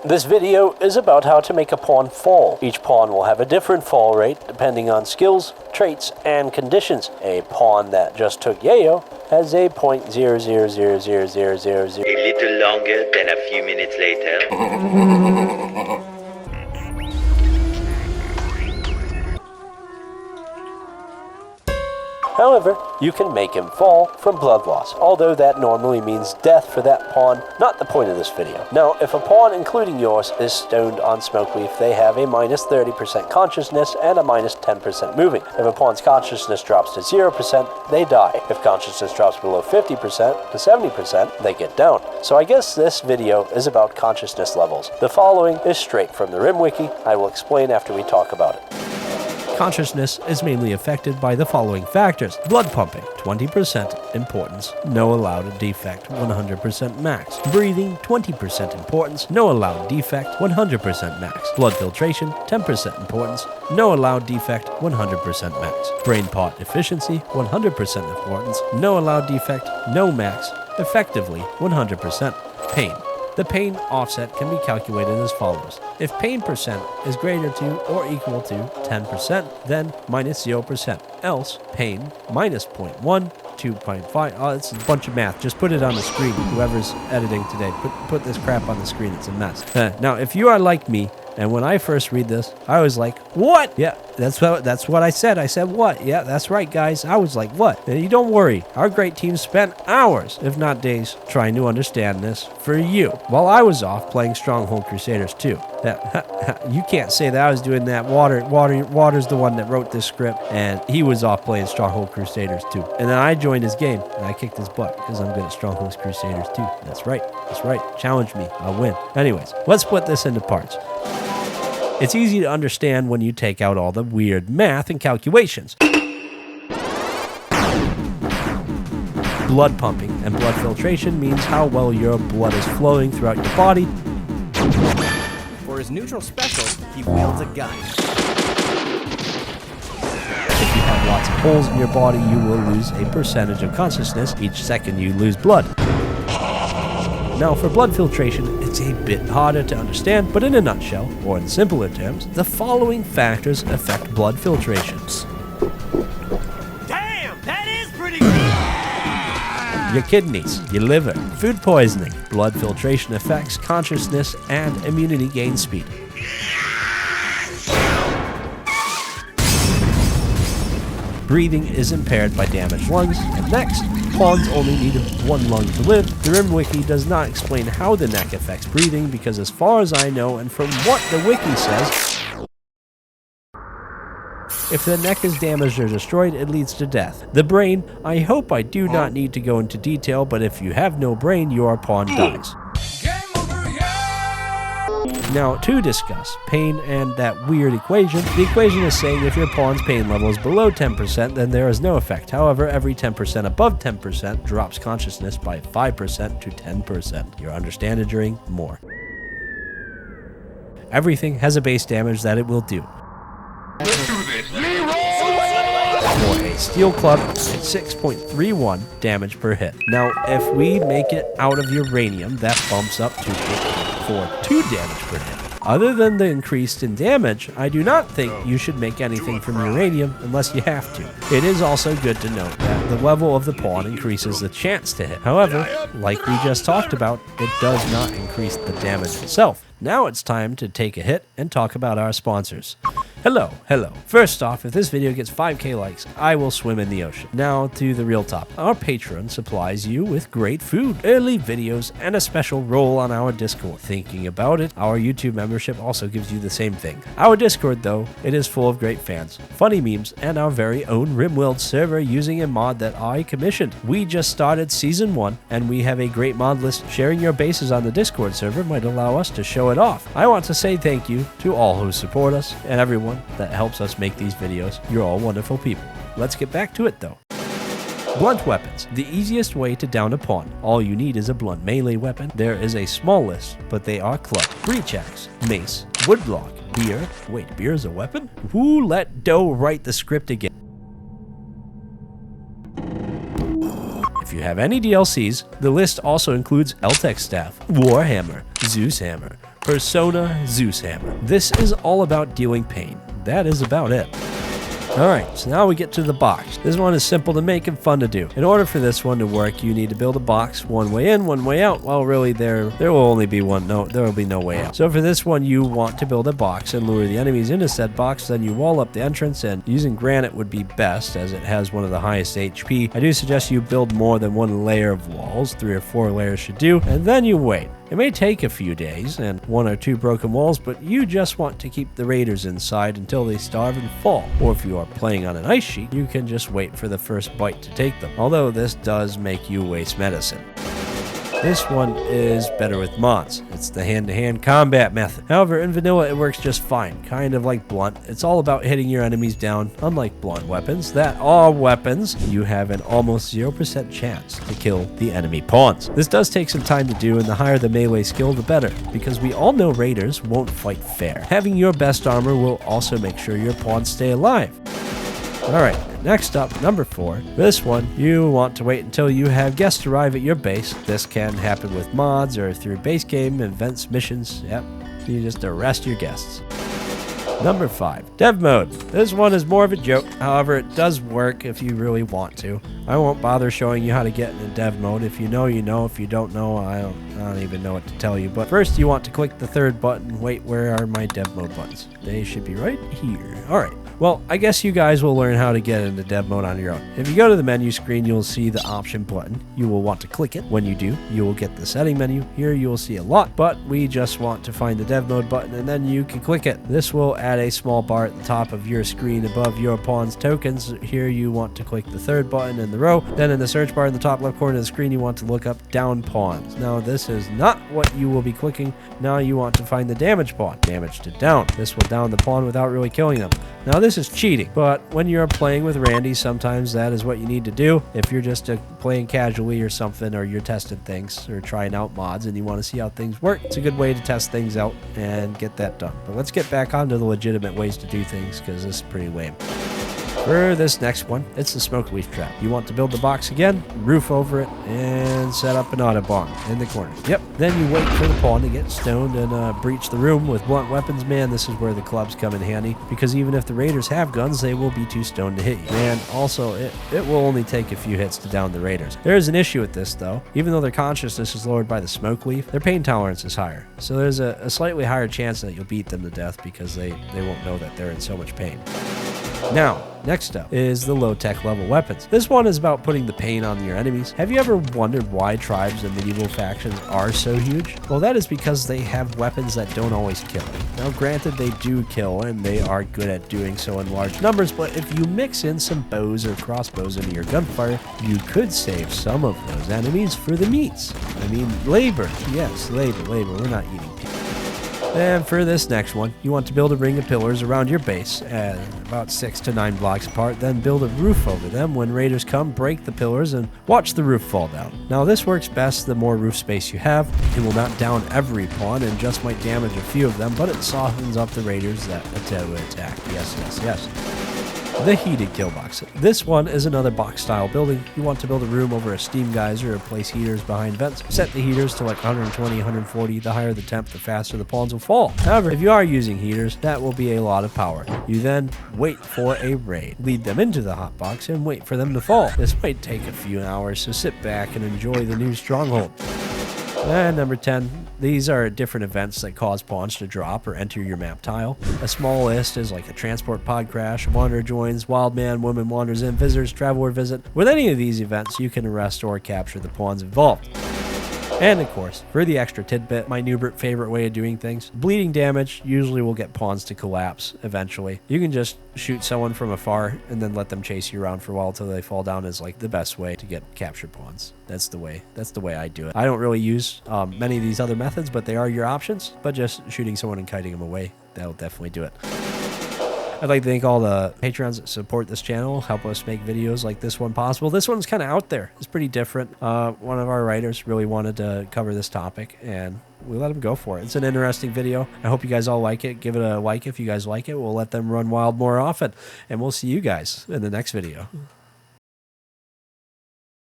This video is about how to make a pawn fall. Each pawn will have a different fall rate depending on skills, traits, and conditions. A pawn that just took yayo has a 0.000000. A little longer than a few minutes later. However, you can make him fall from blood loss, although that normally means death for that pawn, not the point of this video. Now, if a pawn, including yours, is stoned on Smokeweave, they have a minus 30% consciousness and a minus 10% moving. If a pawn's consciousness drops to 0%, they die. If consciousness drops below 50% to 70%, they get down. So I guess this video is about consciousness levels. The following is straight from the Rim Wiki. I will explain after we talk about it. Consciousness is mainly affected by the following factors. Blood pumping, 20% importance, no allowed defect, 100% max. Breathing, 20% importance, no allowed defect, 100% max. Blood filtration, 10% importance, no allowed defect, 100% max. Brain part efficiency, 100% importance, no allowed defect, no max, effectively 100%. Pain. The pain offset can be calculated as follows. If pain percent is greater to or equal to 10%, then minus 0%. Else, pain minus 0.1, 2.5. Oh, it's a bunch of math. Just put it on the screen. Whoever's editing today, put this crap on the screen. It's a mess. Now, if you are like me, and when I first read this, I was like, what? Yeah, that's what I said. I said, what? Yeah, that's right, guys. I was like, what? And you don't worry. Our great team spent hours, if not days, trying to understand this for you. While I was off playing Stronghold Crusaders 2. You can't say that I was doing that. Water's the one that wrote this script, and he was off playing Stronghold Crusaders 2. And then I joined his game, and I kicked his butt, because I'm good at Stronghold Crusaders 2. That's right. Challenge me. I'll win. Anyways, let's split this into parts. It's easy to understand when you take out all the weird math and calculations. Blood pumping and blood filtration means how well your blood is flowing throughout your body. For his neutral special, he wields a gun. If you have lots of holes in your body, you will lose a percentage of consciousness each second you lose blood. Now, for blood filtration, it's a bit harder to understand, but in a nutshell, or in simpler terms, the following factors affect blood filtrations. Damn, that is pretty good! Your kidneys, your liver, food poisoning. Blood filtration affects consciousness and immunity gain speed. Breathing is impaired by damaged lungs. And next, pawns only need one lung to live. The Rim Wiki does not explain how the neck affects breathing because as far as I know and from what the wiki says, if the neck is damaged or destroyed, it leads to death. The brain, I hope I do not need to go into detail, but if you have no brain, your pawn dies. Now, to discuss pain and that weird equation, the equation is saying if your pawn's pain level is below 10%, then there is no effect. However, every 10% above 10% drops consciousness by 5% to 10%. You're understanding more. Everything has a base damage that it will do. For a steel club, it's 6.31 damage per hit. Now, if we make it out of uranium, that bumps up to 8.42 damage per hit. Other than the increase in damage, I do not think you should make anything from uranium unless you have to. It is also good to note that the level of the pawn increases the chance to hit. However, like we just talked about, it does not increase the damage itself. Now it's time to take a hit and talk about our sponsors. Hello. First off, if this video gets 5k likes, I will swim in the ocean. Now to the real top. Our Patreon supplies you with great food, early videos, and a special role on our Discord. Thinking about it, our YouTube membership also gives you the same thing. Our Discord, though, it is full of great fans, funny memes, and our very own Rimworld server using a mod that I commissioned. We just started Season 1, and we have a great mod list. Sharing your bases on the Discord server might allow us to show it off. I want to say thank you to all who support us and everyone that helps us make these videos. You're all wonderful people. Let's get back to it though. Blunt weapons. The easiest way to down a pawn. All you need is a blunt melee weapon. There is a small list, but they are club, breach axe, mace, woodblock, beer. Wait, beer is a weapon? Who let Doe write the script again? If you have any DLCs, the list also includes Eltec Staff, Warhammer, Zeus Hammer, Persona Zeus Hammer. This is all about dealing pain. That is about it. Alright, so now we get to the box. This one is simple to make and fun to do. In order for this one to work, you need to build a box, one way in, one way out. Well, really, there will only be one. No, there will be no way out. So for this one, you want to build a box and lure the enemies into said box. Then you wall up the entrance, and using granite would be best as it has one of the highest HP. I do suggest you build more than one layer of walls. 3 or 4 layers should do, and then you wait. It may take a few days and 1 or 2 broken walls, but you just want to keep the raiders inside until they starve and fall. Or if you are playing on an ice sheet, you can just wait for the first bite to take them, although this does make you waste medicine. This one is better with mods. It's the hand-to-hand combat method. However, in vanilla it works just fine, kind of like blunt. It's all about hitting your enemies down. Unlike blunt weapons, that are weapons, you have an almost 0% chance to kill the enemy pawns. This does take some time to do, and the higher the melee skill, the better, because we all know raiders won't fight fair. Having your best armor will also make sure your pawns stay alive. Alright, next up, number 4. This one, you want to wait until you have guests arrive at your base. This can happen with mods or through base game, events, missions. Yep, you just arrest your guests. Number 5, dev mode. This one is more of a joke, however it does work if you really want to. I won't bother showing you how to get into dev mode. If you know, you know. If you don't know, I don't even know what to tell you. But first you want to click the 3rd button. Wait, where are my dev mode buttons? They should be right here. Alright. Well, I guess you guys will learn how to get into dev mode on your own. If you go to the menu screen, you'll see the option button. You will want to click it. When you do, you will get the setting menu. Here you will see a lot, but we just want to find the dev mode button and then you can click it. This will add a small bar at the top of your screen above your pawn's tokens. Here you want to click the 3rd button in the row. Then in the search bar in the top left corner of the screen, you want to look up down pawns. Now this is not what you will be clicking. Now you want to find the damage pawn. Damage to down. This will down the pawn without really killing them. Now this is cheating, but when you're playing with Randy, sometimes that is what you need to do. If you're just playing casually or something, or you're testing things or trying out mods and you want to see how things work, it's a good way to test things out and get that done. But let's get back onto the legitimate ways to do things, because this is pretty lame. For this next one, it's the smoke leaf trap. You want to build the box again, roof over it, and set up an auto bomb in the corner. Yep, then you wait for the pawn to get stoned and breach the room with blunt weapons. Man, this is where the clubs come in handy, because even if the raiders have guns, they will be too stoned to hit you. And also, it will only take a few hits to down the raiders. There is an issue with this, though. Even though their consciousness is lowered by the smoke leaf, their pain tolerance is higher. So there's a slightly higher chance that you'll beat them to death because they won't know that they're in so much pain. Now, next up is the low-tech level weapons. This one is about putting the pain on your enemies. Have you ever wondered why tribes and medieval factions are so huge? Well, that is because they have weapons that don't always kill. Now, granted, they do kill, and they are good at doing so in large numbers, but if you mix in some bows or crossbows into your gunfire, you could save some of those enemies for the meats. I mean, labor. Yes, labor. We're not eating people. And for this next one, you want to build a ring of pillars around your base, about 6 to 9 blocks apart, then build a roof over them. When raiders come, break the pillars and watch the roof fall down. Now this works best the more roof space you have. It will not down every pawn and just might damage a few of them, but it softens up the raiders that attempt to attack. Yes. The heated Killbox. This one is another box style building. You want to build a room over a steam geyser or place heaters behind vents. Set the heaters to like 120, 140. The higher the temp, the faster the pawns will fall. However, if you are using heaters, that will be a lot of power. You then wait for a raid. Lead them into the hotbox and wait for them to fall. This might take a few hours, so sit back and enjoy the new stronghold. And number 10, these are different events that cause pawns to drop or enter your map tile. A small list is like a transport pod crash, wanderer joins, wild man, woman wanders in, visitors, traveler visit. With any of these events, you can arrest or capture the pawns involved. And of course, for the extra tidbit, my Noobert favorite way of doing things, bleeding damage usually will get pawns to collapse eventually. You can just shoot someone from afar and then let them chase you around for a while until they fall down is like the best way to get captured pawns. That's the way I do it. I don't really use many of these other methods, but they are your options. But just shooting someone and kiting them away, that'll definitely do it. I'd like to thank all the patrons that support this channel, help us make videos like this one possible. This one's kind of out there. It's pretty different. One of our writers really wanted to cover this topic, and we let him go for it. It's an interesting video. I hope you guys all like it. Give it a like if you guys like it. We'll let them run wild more often, and we'll see you guys in the next video.